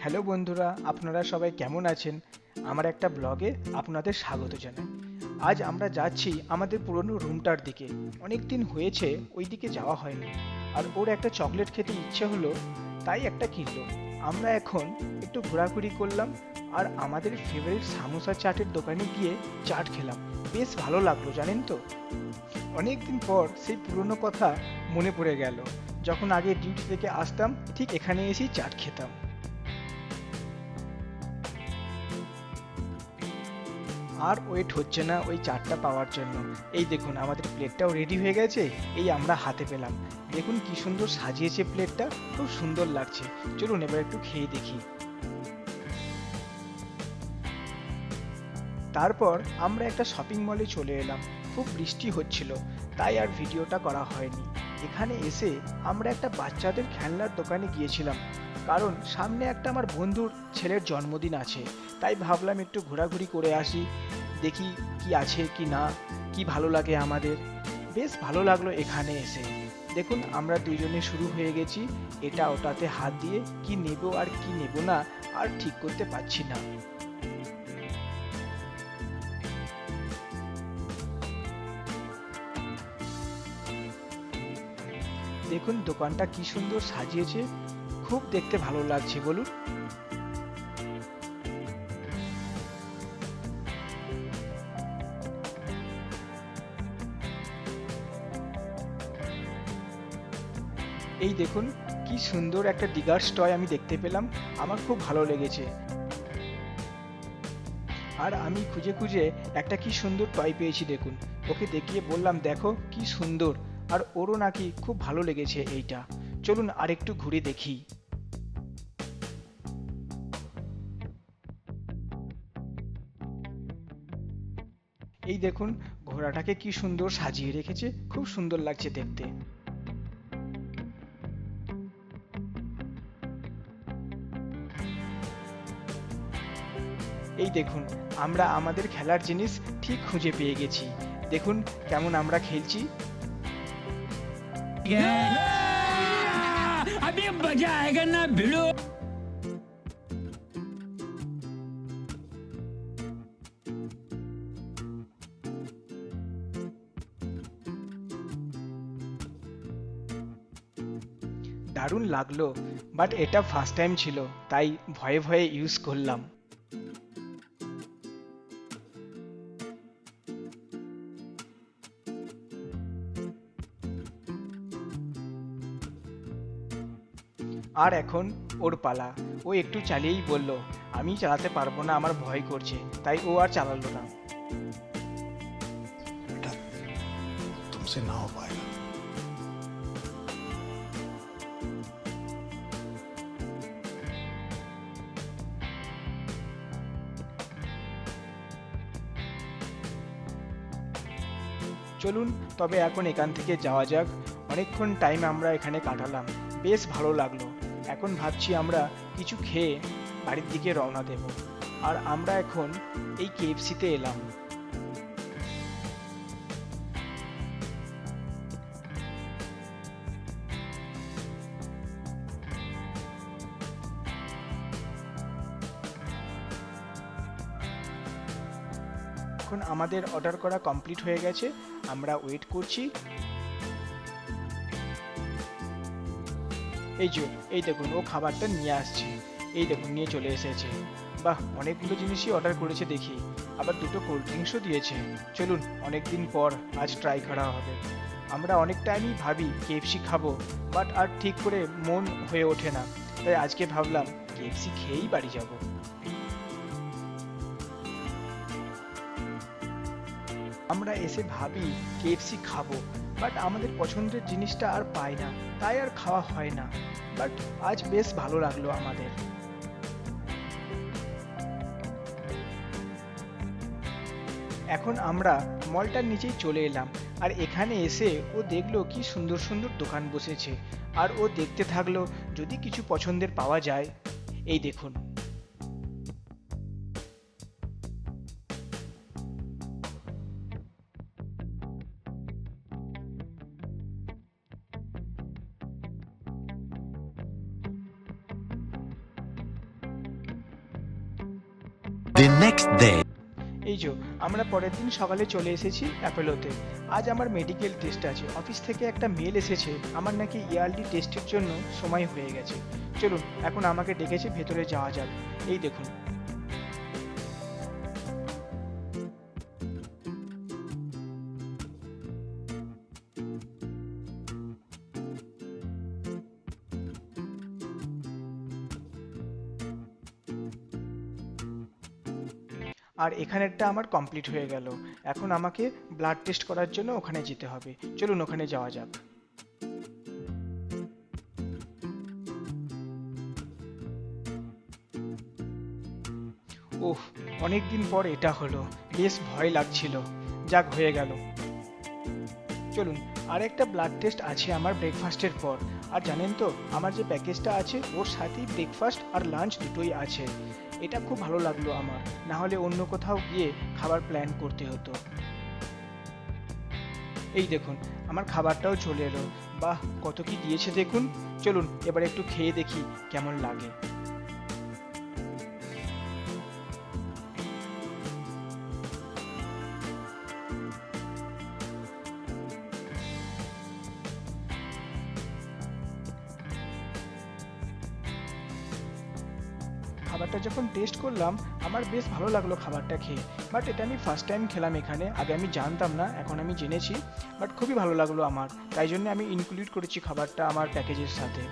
Hello বন্ধুরা, আপনারা সবাই কেমন আছেন? আমার একটা ব্লগে আপনাদের স্বাগত জানাই। আজ আমরা যাচ্ছি আমাদের পুরনো রুমটার দিকে। অনেক দিন হয়েছে ওই দিকে যাওয়া হয়নি। আর ওর একটা চকলেট খেতে ইচ্ছে হলো, তাই একটা কিনলো। আমরা এখন একটু ঘোরাঘুরি করলাম আর আমাদের ফেভারিট সামোসা চাটের দোকানে গিয়ে চাট খেলাম। বেশ ভালো লাগলো জানেন তো। অনেক দিন পর সেই পুরনো কথা মনে পড়ে গেল, যখন আগে ডিউটি থেকে আসতাম ঠিক এখানে এসেই চাট খেতাম। আর ওয়েট হচ্ছে না ওই চাটটা পাওয়ার জন্য। এই দেখুন আমাদের প্লেটটাও রেডি হয়ে গেছে। এই আমরা হাতে পেলাম। দেখুন কি সুন্দর সাজিয়েছে প্লেটটা, খুব সুন্দর লাগছে। চলুন এবার একটু খেয়ে দেখি। তারপর আমরা একটা শপিং মলে চলে এলাম। খুব বৃষ্টি হচ্ছিল, তাই আর ভিডিওটা করা হয়নি। এখানে এসে আমরা একটা বাচ্চাদের খেলনার দোকানে গিয়েছিলাম, কারণ সামনে একটা আমার বন্ধুর ছেলের জন্মদিন আছে। তাই ভাবলাম একটু ঘোরাঘুরি করে আসি, দেখি কি আছে কি না, কি ভালো লাগে আমাদের। বেশ ভালো লাগলো এখানে এসে। দেখুন আমরা দুইজনে শুরু হয়ে গেছি এটা ওটাতে হাত দিয়ে, কি নেব আর কি নেব না আর ঠিক করতে পারছি না। দেখুন দোকানটা কি সুন্দর সাজিয়েছে, খুব দেখতে ভালো লাগছে বলুন। এই দেখুন কি সুন্দর একটা ডিগার্স টয় আমি দেখতে পেলাম, আমার খুব ভালো লেগেছে। আর আমি খুঁজে খুঁজে একটা কি সুন্দর টয় পেয়েছি দেখুন। ওকে দেখিয়ে বললাম দেখো কি সুন্দর, আর ওরও নাকি খুব ভালো লেগেছে এইটা। চলুন আরেকটু ঘুরে দেখি। এই দেখুন ঘোড়াটাকে কি সুন্দর সাজিয়ে রেখেছে, খুব সুন্দর লাগছে দেখতে। এই দেখুন আমরা আমাদের খেলার জিনিস ঠিক খুঁজে পেয়ে গেছি। দেখুন কেমন আমরা খেলছি। अभी मजा आएगा ना भिड़ो। দারুণ লাগলো, বাট এটা ফার্স্ট টাইম ছিল, তাই ভয়ে ভয়ে ইউজ করলাম। আর এখন ওর পালা। ও একটু চালিয়েই বলল আমি চালাতে পারবো না, আমার ভয় করছে, তাই ও আর চালালো না। बेटा तुमसे ना हो पाएगा। চলুন তবে এখন এখান থেকে যাওয়া যাক। অনেকক্ষণ টাইম আমরা এখানে কাটালাম, বেশ ভালো লাগলো। এখন ভাবছি আমরা কিছু খেয়ে বাড়ির দিকে রওনা দেব। আর আমরা এখন এই কেএফসিতে এলাম। এখন আমাদের অর্ডার করা কমপ্লিট হয়ে গেছে, আমরা ওয়েট করছি। এই যে এই দেখুন ও খাবারটা নিয়ে আসছে, এই দেখুন নিয়ে চলে এসেছে। বাহ, অনেকগুলো জিনিসই অর্ডার করেছে দেখি, আবার দুটো কোল্ড ড্রিঙ্কসও দিয়েছে। চলুন অনেকদিন পর আজ ট্রাই করা হবে। আমরা অনেক টাইমই ভাবি কেএফসি খাবো, বাট আর ঠিক করে মন হয়ে ওঠে না, তাই আজকে ভাবলাম কেএফসি খেয়েই বাড়ি যাব। আমরা এসে ভাবি কেএফসি খাবো, বাট আমাদের পছন্দের জিনিসটা আর পাই না, তাই আর খাওয়া হয় না। বাট আজ বেশ ভালো লাগলো আমাদের। এখন আমরা মলটার নিচেই চলে এলাম। আর এখানে এসে ও দেখলো কি সুন্দর সুন্দর দোকান বসেছে, আর ও দেখতে থাকলো যদি কিছু পছন্দের পাওয়া যায়। এই দেখুন The next day. এই যে আমরা পরের দিন সকালে চলে এসেছি অ্যাপোলোতে। আজ আমার মেডিকেল টেস্ট আছে। অফিস থেকে একটা মেল এসেছে, আমার নাকি ইয়ারলি টেস্টের জন্য সময় হয়ে গেছে। চলুন এখন আমাকে ডেকেছে, ভেতরে যাওয়া যাক। এই দেখুন। আর এখানেরটা আমার কমপ্লিট হয়ে গেল। এখন আমাকে ব্লাড টেস্ট করার জন্য ওখানে যেতে হবে। চলুন ওখানে যাওয়া যাক। ওহ, অনেক দিন পর এটা হলো, বেশ ভয় লাগছিল। যাক, হয়ে গেল। চলুন, আর একটা ব্লাড টেস্ট আছে আমার ব্রেকফাস্টের পর। আর জানেন তো, আমার যে প্যাকেজটা আছে ওর সাথেই ব্রেকফাস্ট আর লাঞ্চ দুটোই আছে। এটা খুব ভালো লাগলো আমার, না হলে অন্য কোথাও গিয়ে খাবার প্ল্যান করতে হতো। এই দেখুন, আমার খাবারটাও চলে এলো। বাহ, কত কি দিয়েছে দেখুন। চলুন এবার একটু খেয়ে দেখি কেমন লাগে। খাবারটা যখন টেস্ট করলাম, আমার বেশ ভালো লাগলো খাবারটা খেয়ে। বাট এটা আমি ফার্স্ট টাইম খেলাম এখানে, আগে আমি জানতাম না, এখন আমি জেনেছি। বাট খুবই ভালো লাগলো আমার, তাই জন্য আমি ইনক্লুড করেছি খাবারটা আমার প্যাকেজের সাথে।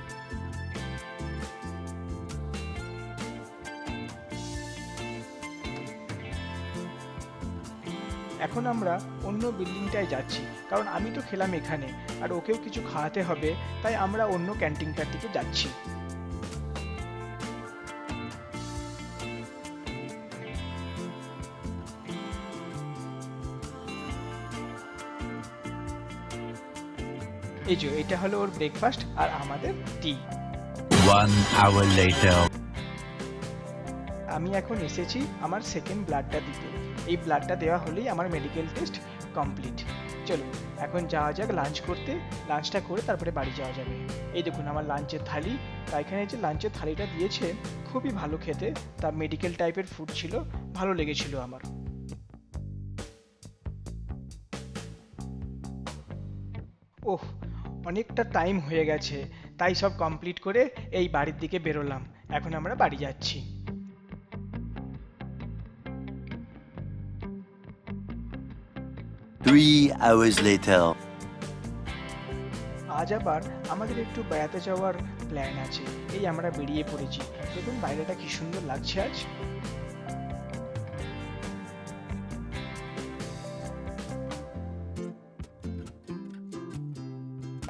এখন আমরা অন্য বিল্ডিংটায় যাচ্ছি, কারণ আমি তো খেলাম এখানে, আর ওকেও কিছু খাওয়াতে হবে, তাই আমরা অন্য ক্যান্টিনটার দিকে যাচ্ছি। এই যে এটা হলো ওর ব্রেকফাস্ট আর আমাদের টি। 1 hour later. আমি এখন এসেছি আমার সেকেন্ড ব্লাডটা দিতে। এই ব্লাডটা দেওয়া হলেই আমার মেডিকেল টেস্ট কমপ্লিট। চলো এখন যাওয়া যাক লাঞ্চ করতে। লাঞ্চটা করে তারপরে বাড়ি যাওয়া যাবে। এই দেখুন আমার লাঞ্চের থালি। তা এখানে যে লাঞ্চের থালিটা দিয়েছে খুবই ভালো খেতে, তা মেডিকেল টাইপের ফুড ছিল, ভালো লেগেছিল আমার। ওহ, অনেকটা টাইম হয়ে গেছে, তাই সব কমপ্লিট করে এই বাড়ির দিকে বেরোলাম। এখন আমরা বাড়ি যাচ্ছি। 3 hours later. আজ আবার আমাদের একটু বেড়াতে যাওয়ার প্ল্যান আছে। এই আমরা বেরিয়ে পড়েছি। দেখুন বাইরেটা কি সুন্দর লাগছে আজ।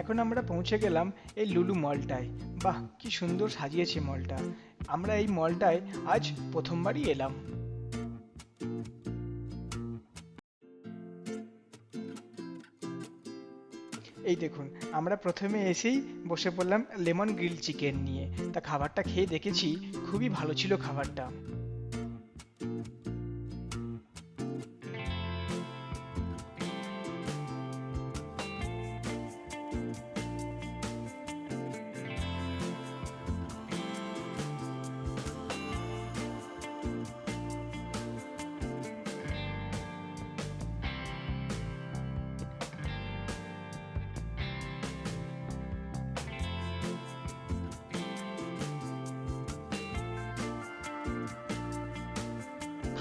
এখন আমরা পৌঁছে গেলাম এই লুলু মলটায়। বাহ, কি সুন্দর সাজিয়েছে মলটা। আমরা এই মলটায় আজ প্রথমবারই এলাম। এই দেখুন, আমরা প্রথমে এসেই বসে পড়লাম লেমন গ্রিল চিকেন নিয়ে। তা খাবারটা খেয়ে দেখেছি, খুবই ভালো ছিল খাবারটা।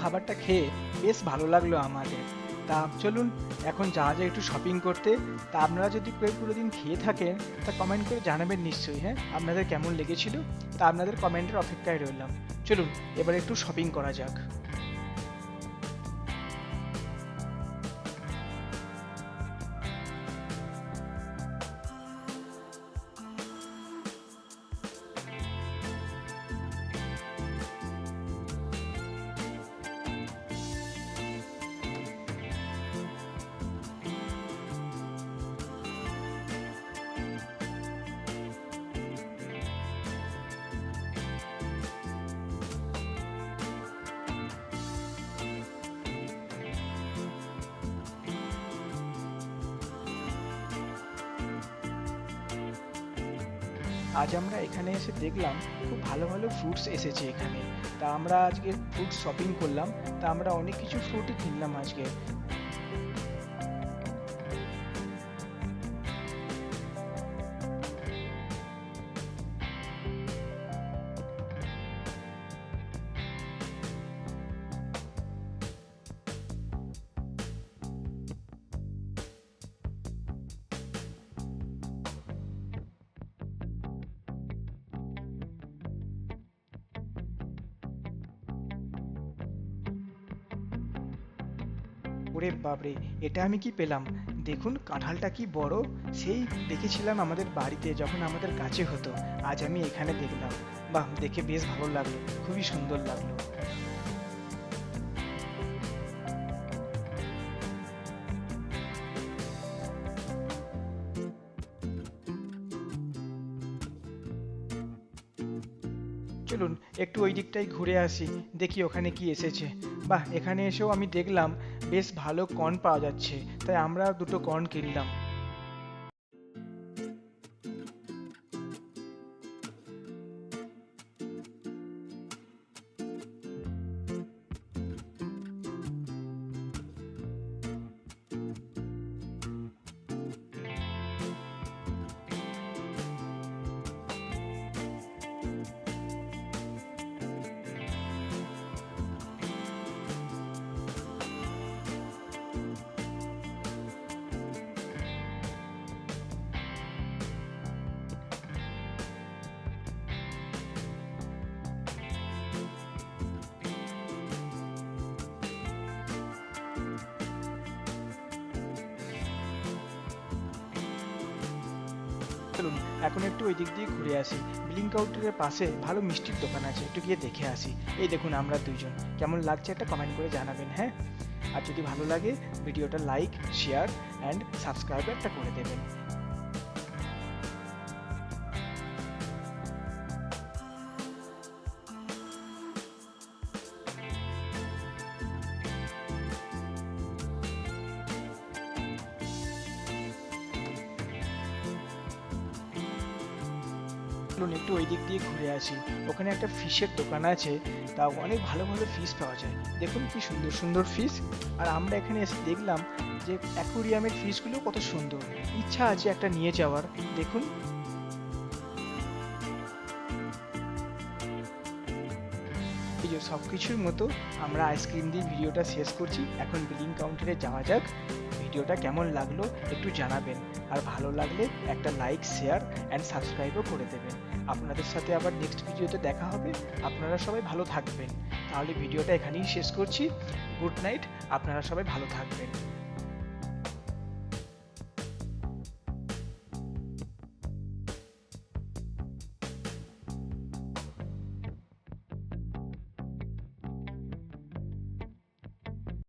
খাবারটা খেয়ে বেশ ভালো লাগলো আমাদের। তা চলুন এখন যাওয়া যায় একটু শপিং করতে। তা আপনারা যদি কেউ কোনোদিন খেয়ে থাকেন তা কমেন্ট করে জানাবেন নিশ্চয়ই। হ্যাঁ, আপনাদের কেমন লেগেছিল তা আপনাদের কমেন্টের অপেক্ষায় রইলাম। চলুন এবার একটু শপিং করা যাক। আজ আমরা এখানে এসে দেখলাম খুব ভালো ভালো ফ্রুটস এসেছে এখানে। তা আমরা আজকে ফ্রুট শপিং করলাম। তা আমরা অনেক কিছু ফ্রুটই কিনলাম আজকে। ওরে বাপরে, এটা আমি কি পেলাম! দেখুন কাঁঠালটা কি বড়! সেই দেখেছিলাম আমাদের বাড়িতে যখন আমাদের গাছে হতো, আজ আমি এখানে দেখলাম। বাহ, দেখে বেশ ভালো লাগলো, খুবই সুন্দর লাগলো। চলুন একটু ওই দিকটাই ঘুরে আসি, দেখি ওখানে কি এসেছে। বাহ, এখানে এসেও আমি দেখলাম বেশ ভালো কর্ন পাওয়া যাচ্ছে, তাই আমরা দুটো কর্ন কিনলাম। চলুন এখন একটু ওই দিক দিয়ে ঘুরে আসি। বিলিং কাউন্টারের পাশে ভালো মিষ্টির দোকান আছে, একটু গিয়ে দেখে আসি। এই দেখুন আমরা দুইজন, কেমন লাগছে একটা কমেন্ট করে জানাবেন, হ্যাঁ? আর যদি ভালো লাগে ভিডিওটা লাইক, শেয়ার অ্যান্ড সাবস্ক্রাইব একটা করে দেবেন। চলুন একটু ওই দিক দিয়ে ঘুরে আসি। ওখানে একটা ফিশের দোকান আছে, তা অনেক ভালো ভালো ফিশ পাওয়া যায়। দেখুন কি সুন্দর সুন্দর ফিশ। আর আমরা এখানে এসে দেখলাম যে অ্যাকুরিয়ামের ফিশগুলো কত সুন্দর, ইচ্ছা আছে একটা নিয়ে যাওয়ার। দেখুন এই যে সব কিছুর মতো আমরা আইসক্রিম দিয়ে ভিডিওটা শেষ করছি। এখন বিলিং কাউন্টারে যাওয়া যাক। ভিডিওটা কেমন লাগলো একটু জানাবেন, আর ভালো লাগলে একটা লাইক, শেয়ার অ্যান্ড সাবস্ক্রাইবও করে দেবেন। আপনাদের সাথে আবার নেক্সট ভিডিওতে দেখা হবে। আপনারা সবাই ভালো থাকবেন। তাহলে ভিডিওটা এখানেই শেষ করছি। গুড নাইট, আপনারা সবাই ভালো থাকবেন।